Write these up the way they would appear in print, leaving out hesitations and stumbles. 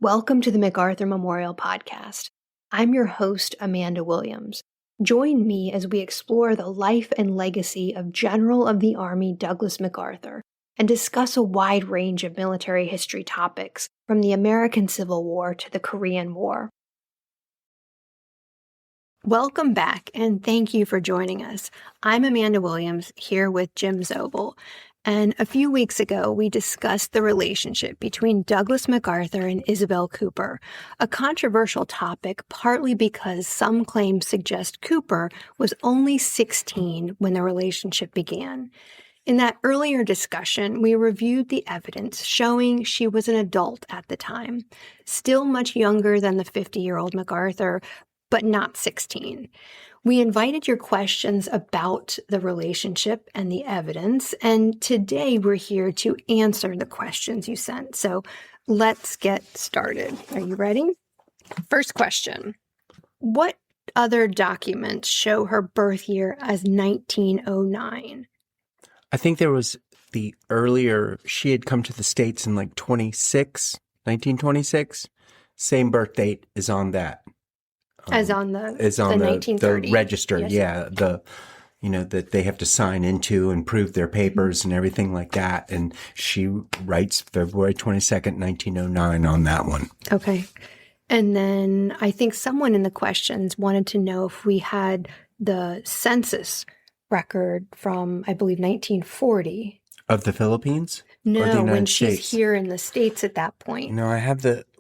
Welcome to the MacArthur Memorial podcast. I'm your host, Amanda Williams. Join me as we explore the life and legacy of General of the Army Douglas MacArthur and discuss a wide range of military history topics from the American Civil War to the Korean War. Welcome back, and thank you for joining us. I'm Amanda Williams, here with Jim Zobel. And a few weeks ago, we discussed the relationship between Douglas MacArthur and Isabel Cooper, a controversial topic partly because some claims suggest Cooper was only 16 when the relationship began. In that earlier discussion, we reviewed the evidence showing she was an adult at the time, still much younger than the 50-year-old MacArthur, but not 16. We invited your questions about the relationship and the evidence, and today we're here to answer the questions you sent. So let's get started. Are you ready? First question. What other documents show her birth year as 1909? I think there was the earlier, she had come to the States in like 1926. Same birth date is on that. As on the 1930 the register, yes. Yeah, that they have to sign into and prove their papers and everything like that. And she writes February 22nd, 1909 on that one. Okay. And then I think someone in the questions wanted to know if we had the census record from, I believe, 1940. Of the Philippines? No, when she's here in the States at that point. No,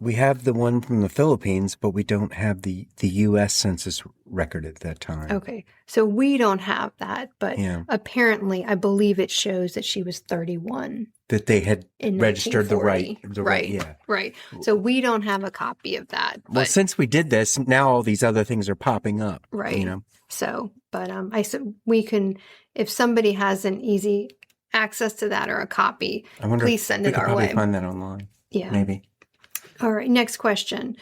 we have the one from the Philippines, but we don't have the U.S. Census record at that time. Okay. So we don't have that, but apparently I believe it shows that she was 31. That they had registered the right. Right. So we don't have a copy of that. Well, since we did this, now all these other things are popping up. Right. So, but I said we can, if somebody has an easy access to that or a copy, please send it our way. We could probably find that online. Yeah. Maybe. All right. Next question.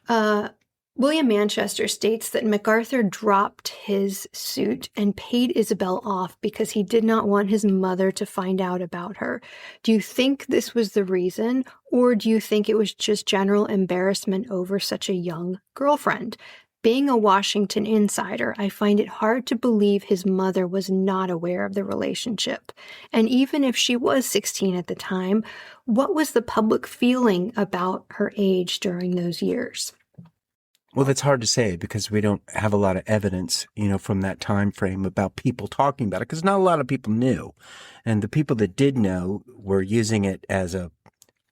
William Manchester states that MacArthur dropped his suit and paid Isabel off because he did not want his mother to find out about her. Do you think this was the reason, or do you think it was just general embarrassment over such a young girlfriend? Being a Washington insider, I find it hard to believe his mother was not aware of the relationship. And even if she was 16 at the time, what was the public feeling about her age during those years? Well, that's hard to say because we don't have a lot of evidence, from that time frame about people talking about it, because not a lot of people knew. And the people that did know were using it as a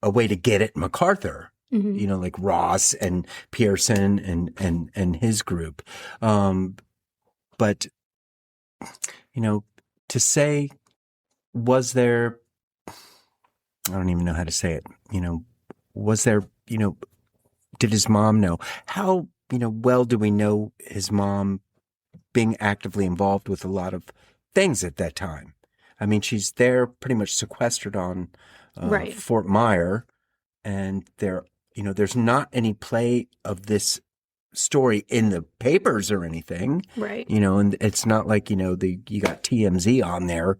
way to get at MacArthur. Mm-hmm. Like Ross and Pearson and his group. But, to say, was there, I don't even know how to say it, was there, did his mom know? How, well do we know his mom being actively involved with a lot of things at that time? I mean, she's there pretty much sequestered on Fort Myer, and there's not any play of this story in the papers or anything. Right. And it's not like, you got TMZ on there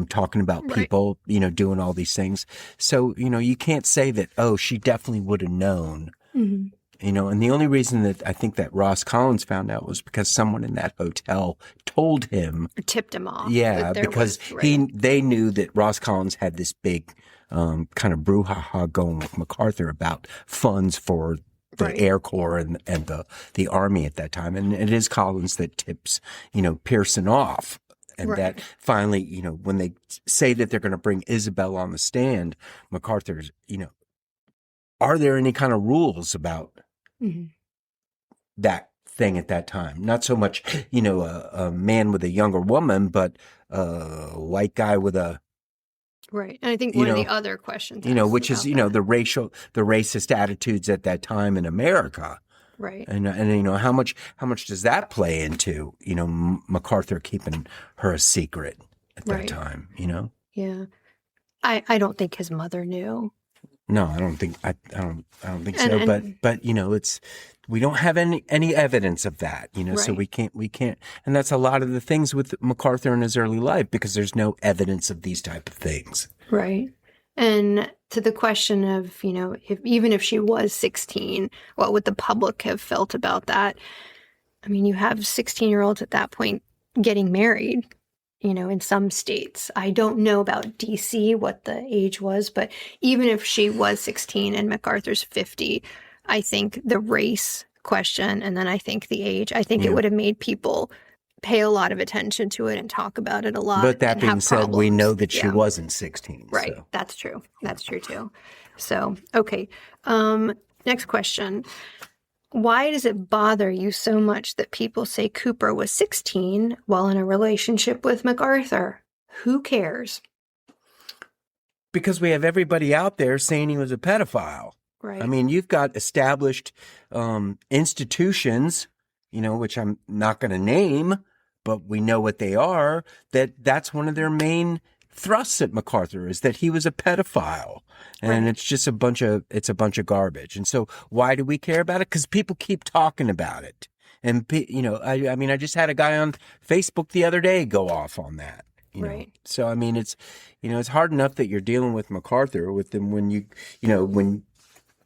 talking about people, doing all these things. So, you can't say that, she definitely would have known. Mm-hmm. And the only reason that I think that Ross Collins found out was because someone in that hotel told him. Or tipped him off. Yeah, because they knew that Ross Collins had this big kind of brouhaha going with MacArthur about funds for the Air Corps and the Army at that time. And it is Collins that tips, Pearson off. And that finally, when they say that they're going to bring Isabel on the stand, MacArthur's, are there any kind of rules about that thing at that time? Not so much, a man with a younger woman, but a white guy with a Right. And I think one of the other questions, which is, the racist attitudes at that time in America. Right. And how much does that play into, MacArthur keeping her a secret at that time, Yeah. I don't think his mother knew. No, I don't think so. But it's, we don't have any evidence of that, so we can't, and that's a lot of the things with MacArthur in his early life, because there's no evidence of these type of things. Right. And to the question of, even if she was 16, what would the public have felt about that? I mean, you have 16-year-olds at that point getting married, in some states. I don't know about DC, what the age was, but even if she was 16 and MacArthur's 50, I think the race question, and then I think the age, I think it would have made people pay a lot of attention to it and talk about it a lot. But that being said, we know that she wasn't 16. Right. So. That's true. That's true too. So, okay. Next question. Why does it bother you so much that people say Cooper was 16 while in a relationship with MacArthur? Who cares? Because we have everybody out there saying he was a pedophile. Right. I mean, you've got established institutions, which I'm not going to name, but we know what they are, that's one of their main thrusts at MacArthur is that he was a pedophile. And it's just a bunch of garbage. And so why do we care about it? Because people keep talking about it. And, I mean, I just had a guy on Facebook the other day go off on that. Right. So, I mean, it's hard enough that you're dealing with MacArthur with them when when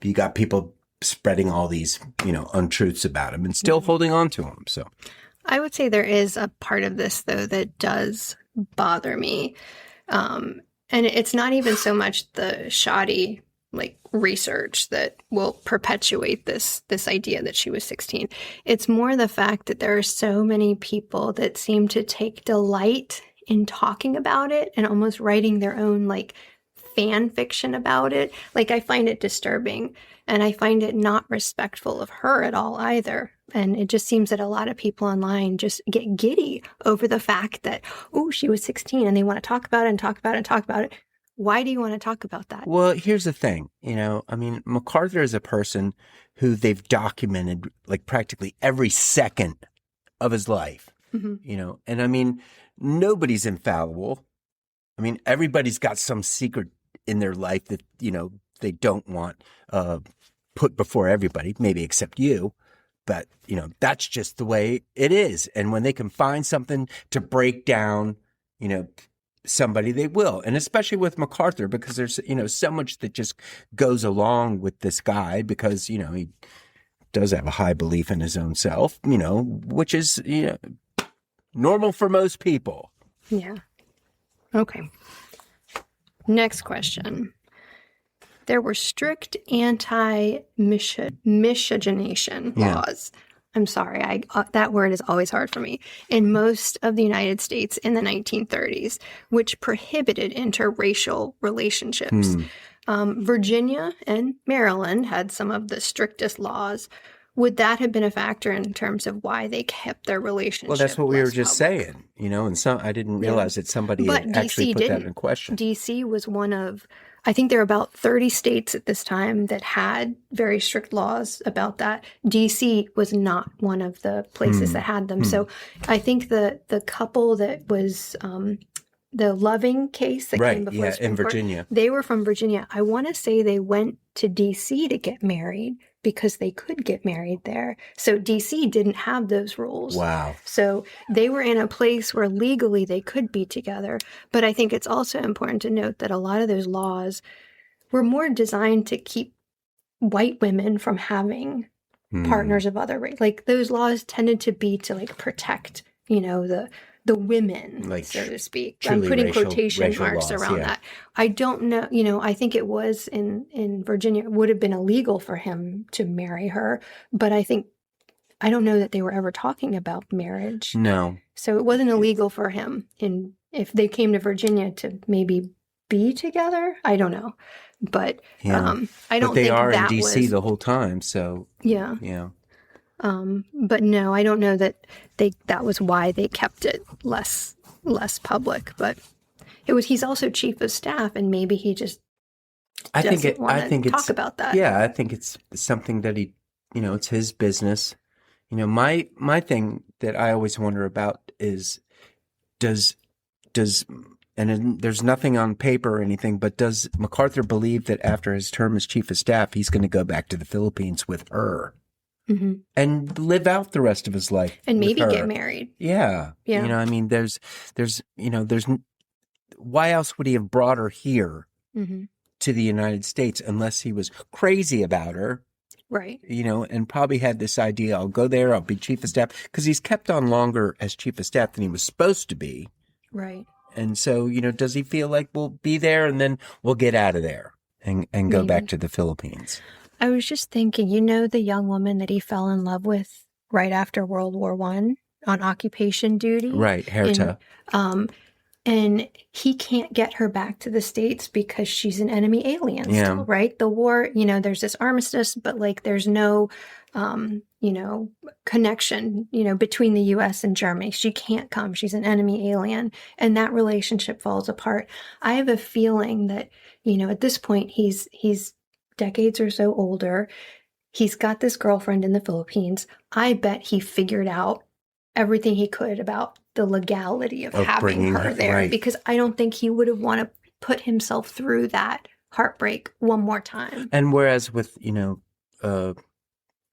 you got people spreading all these, untruths about him and still holding on to him. So I would say there is a part of this, though, that does bother me. And it's not even so much the shoddy research that will perpetuate this idea that she was 16. It's more the fact that there are so many people that seem to take delight in talking about it and almost writing their own fan fiction about it. I find it disturbing, and I find it not respectful of her at all either. And it just seems that a lot of people online just get giddy over the fact that, oh, she was 16, and they want to talk about it and talk about it and talk about it. Why do you want to talk about that? Well, here's the thing. I mean, MacArthur is a person who they've documented practically every second of his life, and I mean, nobody's infallible. I mean, everybody's got some secret in their life that, they don't want put before everybody, maybe except you. But, that's just the way it is. And when they can find something to break down, somebody, they will. And especially with MacArthur, because there's, so much that just goes along with this guy because, he does have a high belief in his own self, which is, normal for most people. Yeah. Okay. Next question. There were strict anti-miscegenation laws. I'm sorry, that word is always hard for me. In most of the United States in the 1930s, which prohibited interracial relationships. Virginia and Maryland had some of the strictest laws. Would that have been a factor in terms of why they kept their relationship? Well, that's what we were just saying, and I didn't realize that somebody had actually put that in question. DC was one of, I think there were about 30 states at this time that had very strict laws about that. DC was not one of the places that had them. So I think the couple that was the Loving case that came before the Supreme Court, Virginia. They were from Virginia. I want to say they went to DC to get married because they could get married there. So DC didn't have those rules. Wow. So they were in a place where legally they could be together. But I think it's also important to note that a lot of those laws were more designed to keep white women from having partners of other race. Those laws tended to be to protect, the women, so to speak. I'm putting quotation marks around that. I don't know, I think it was in Virginia, it would have been illegal for him to marry her, but I don't know that they were ever talking about marriage. No. So it wasn't illegal for him if they came to Virginia to maybe be together. I don't know. But I don't think they are that in DC was, the whole time, so yeah. But no, I don't know that that was why they kept it less public. But he's also chief of staff, and maybe he just doesn't want to talk about that. Yeah, I think it's something that he, it's his business. My thing that I always wonder about is does and there's nothing on paper or anything, but does MacArthur believe that after his term as chief of staff, he's going to go back to the Philippines with her and live out the rest of his life and maybe with her? get married? Yeah. I mean, there's why else would he have brought her here to the United States unless he was crazy about her, Right. and probably had this idea, I'll go there, I'll be chief of staff, because he's kept on longer as chief of staff than he was supposed to be. Right. And so, does he feel like we'll be there and then we'll get out of there and go back to the Philippines? I was just thinking, the young woman that he fell in love with right after World War I on occupation duty? Right, Herta. And he can't get her back to the States because she's an enemy alien Yeah. still, right? The war, there's this armistice, but there's no, connection, between the U.S. and Germany. She can't come. She's an enemy alien. And that relationship falls apart. I have a feeling that, at this point, he's decades or so older. He's got this girlfriend in the Philippines. I bet he figured out everything he could about the legality of having her there, right. Because I don't think he would have want to put himself through that heartbreak one more time. And whereas with,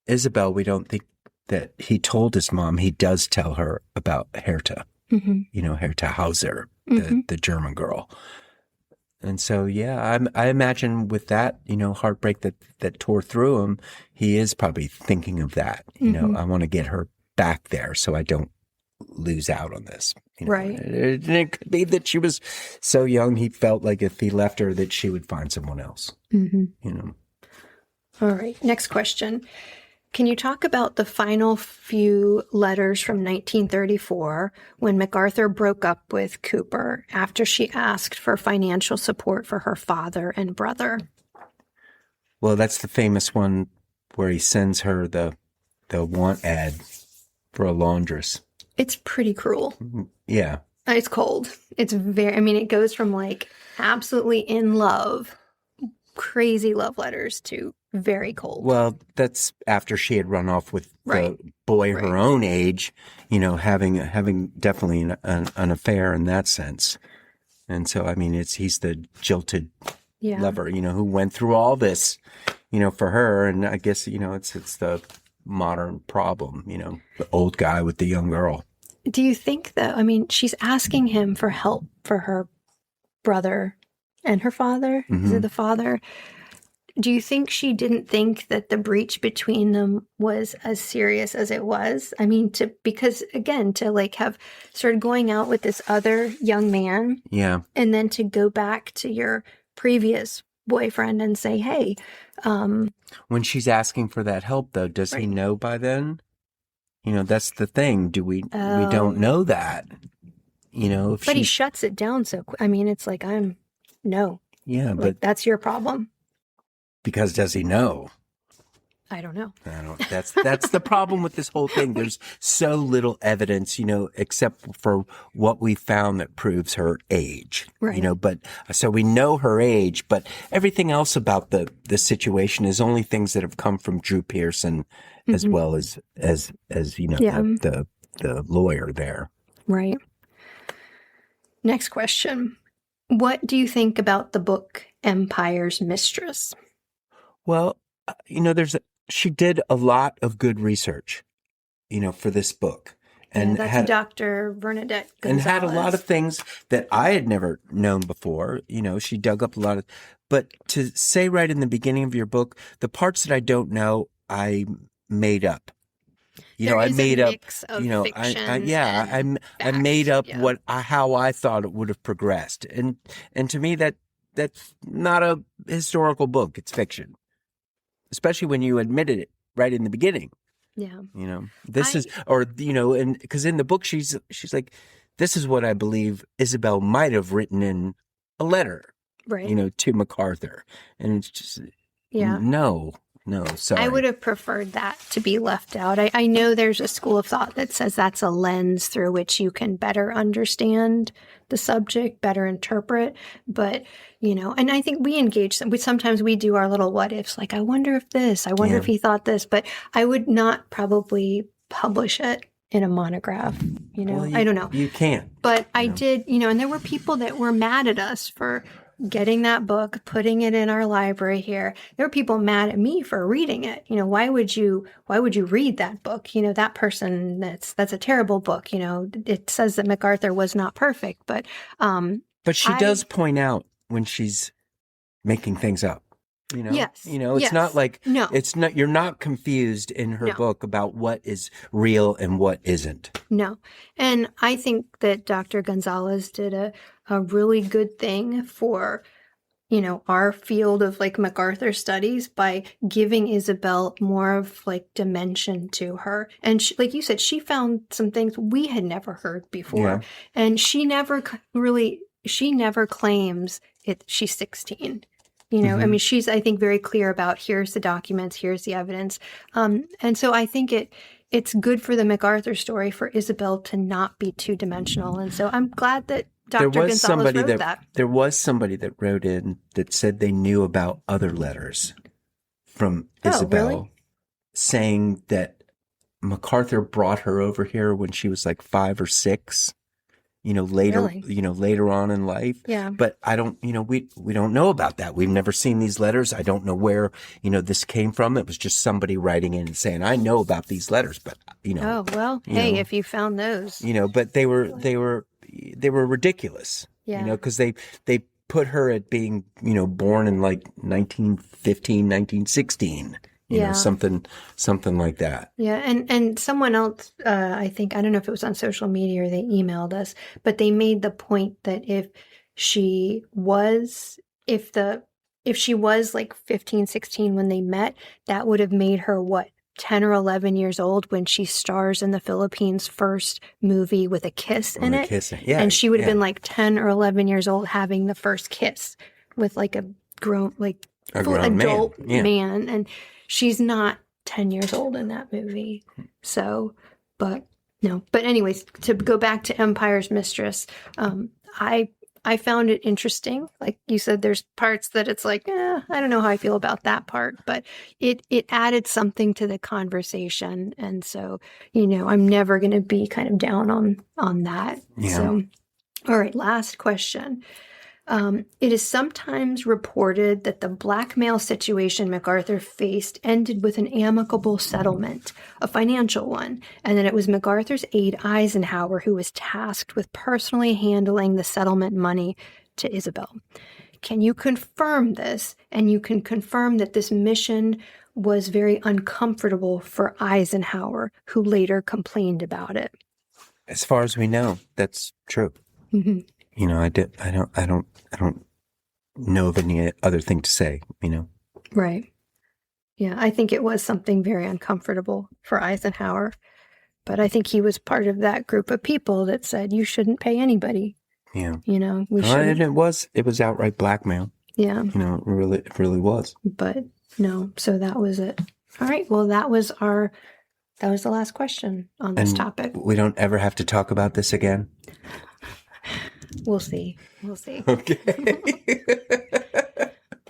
Isabel, we don't think that he told his mom. He does tell her about Herta, Herta Hauser, the German girl. And so, yeah, I imagine with that, heartbreak that tore through him, he is probably thinking of that. I want to get her back there so I don't lose out on this. Right. It could be that she was so young, he felt like if he left her that she would find someone else. All right. Next question. Can you talk about the final few letters from 1934 when MacArthur broke up with Cooper after she asked for financial support for her father and brother? Well, that's the famous one where he sends her the want ad for a laundress. It's pretty cruel. Yeah. It's cold. It's it goes from absolutely in love, crazy love letters to very cold. Well, that's after she had run off with the boy her own age, having definitely an affair in that sense. And so, he's the jilted lover, who went through all this, for her. And I guess, it's the modern problem, the old guy with the young girl. Do you think though, she's asking him for help for her brother and her father? Is it the father? Do you think she didn't think that the breach between them was as serious as it was? Because again, to have started going out with this other young man. Yeah. And then to go back to your previous boyfriend and say, hey. When she's asking for that help though, does he know by then? That's the thing. We don't know that. But he shuts it down so quick. It's no. Yeah, but that's your problem. Because does he know? I don't know. That's the problem with this whole thing. There's so little evidence, except for what we found that proves her age. Right. But so we know her age, but everything else about the situation is only things that have come from Drew Pearson as well as the lawyer there. Right. Next question. What do you think about the book Empire's Mistress? Well, she did a lot of good research, for this book. And that's Dr. Bernadette Gonzalez. And had a lot of things that I had never known before. She dug up a lot of, but to say right in the beginning of your book, the parts that I don't know, I made up. I made up, I made up how I thought it would have progressed. And to me, that's not a historical book. It's fiction. Especially when you admitted it right in the beginning. Yeah. And because in the book, she's like, this is what I believe Isabel might have written in a letter, right. To MacArthur. And it's just, no, sorry. I would have preferred that to be left out. I know there's a school of thought that says that's a lens through which you can better understand the subject, better interpret. But, and I think we engage, sometimes we do our little what ifs, I wonder if this, I wonder if he thought this, but I would not probably publish it in a monograph, Well, I don't know. You can't. But I did, and there were people that were mad at us for getting that book, putting it in our library here. There were people mad at me for reading it. Why would you read that book? That person, that's a terrible book. It says that MacArthur was not perfect, but she does point out when she's making things up. Yes. It's not like, No. you're not confused in her No. book about what is real and what isn't. No. And I think that Dr. Gonzalez did a really good thing for, our field of like MacArthur studies by giving Isabel more of like dimension to her. And like you said, she found some things we had never heard before. Yeah. And she never claims she's 16. I mean, she's, I think, very clear about here's the documents, here's the evidence. And so I think it's good for the MacArthur story for Isabel to not be two-dimensional. And so I'm glad that Dr. Gonzalez wrote that. There was somebody that wrote in that said they knew about other letters from Isabel really? saying that MacArthur brought her over here when she was like 5 or 6. Later, Really? Later on in life. Yeah. But I don't, we don't know about that. We've never seen these letters. I don't know where, this came from. It was just somebody writing in and saying, I know about these letters, but, Oh, well, hey, if you found those. But they were ridiculous. Yeah. Because they put her at being, born in like 1915, 1916. Something like that. Yeah. And someone else, I think, I don't know if it was on social media or they emailed us, but they made the point that if she was like 15, 16 when they met, that would have made her 10 or 11 years old when she stars in the Philippines' first movie with a kiss in it. Yeah. And she would have been like 10 or 11 years old having the first kiss with like a grown, like full adult man. And she's not 10 years old in that movie. So, but no. But anyways, to go back to Empire's Mistress, I found it interesting. Like you said, there's parts that it's like, I don't know how I feel about that part, but it added something to the conversation. And so, I'm never going to be kind of down on that. Yeah. So, all right, last question. It is sometimes reported that the blackmail situation MacArthur faced ended with an amicable settlement, a financial one, and that it was MacArthur's aide Eisenhower who was tasked with personally handling the settlement money to Isabel. Can you confirm this? And you can confirm that this mission was very uncomfortable for Eisenhower, who later complained about it. As far as we know, that's true. Mm-hmm. I don't know of any other thing to say, Right. Yeah, I think it was something very uncomfortable for Eisenhower, but I think he was part of that group of people that said you shouldn't pay anybody. Yeah. We should. And it was outright blackmail. Yeah. It really was. But no, so that was it. All right. Well, that was the last question on this topic. We don't ever have to talk about this again. We'll see. Okay.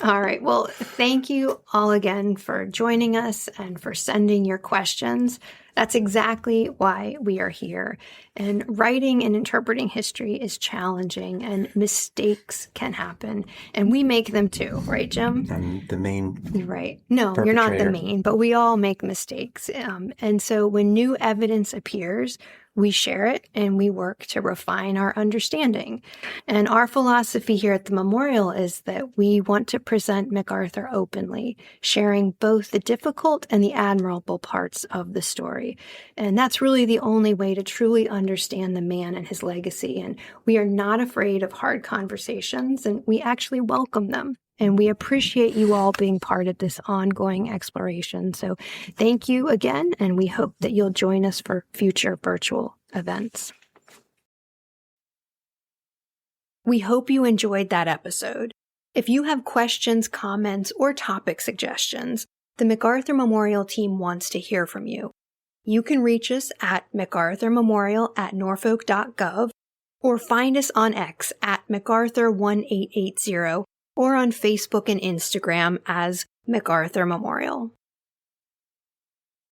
All right. Well, thank you all again for joining us and for sending your questions. That's exactly why we are here. And writing and interpreting history is challenging and mistakes can happen. And we make them too, right, Jim? I'm the main Right. No, you're not the main, but we all make mistakes. And so when new evidence appears, we share it and we work to refine our understanding. And our philosophy here at the Memorial is that we want to present MacArthur openly, sharing both the difficult and the admirable parts of the story. And that's really the only way to truly understand the man and his legacy. And we are not afraid of hard conversations, and we actually welcome them. And we appreciate you all being part of this ongoing exploration. So thank you again, and we hope that you'll join us for future virtual events. We hope you enjoyed that episode. If you have questions, comments, or topic suggestions, the MacArthur Memorial team wants to hear from you. You can reach us at macarthurmemorial@norfolk.gov or find us on X at MacArthur1880 or on Facebook and Instagram as MacArthur Memorial.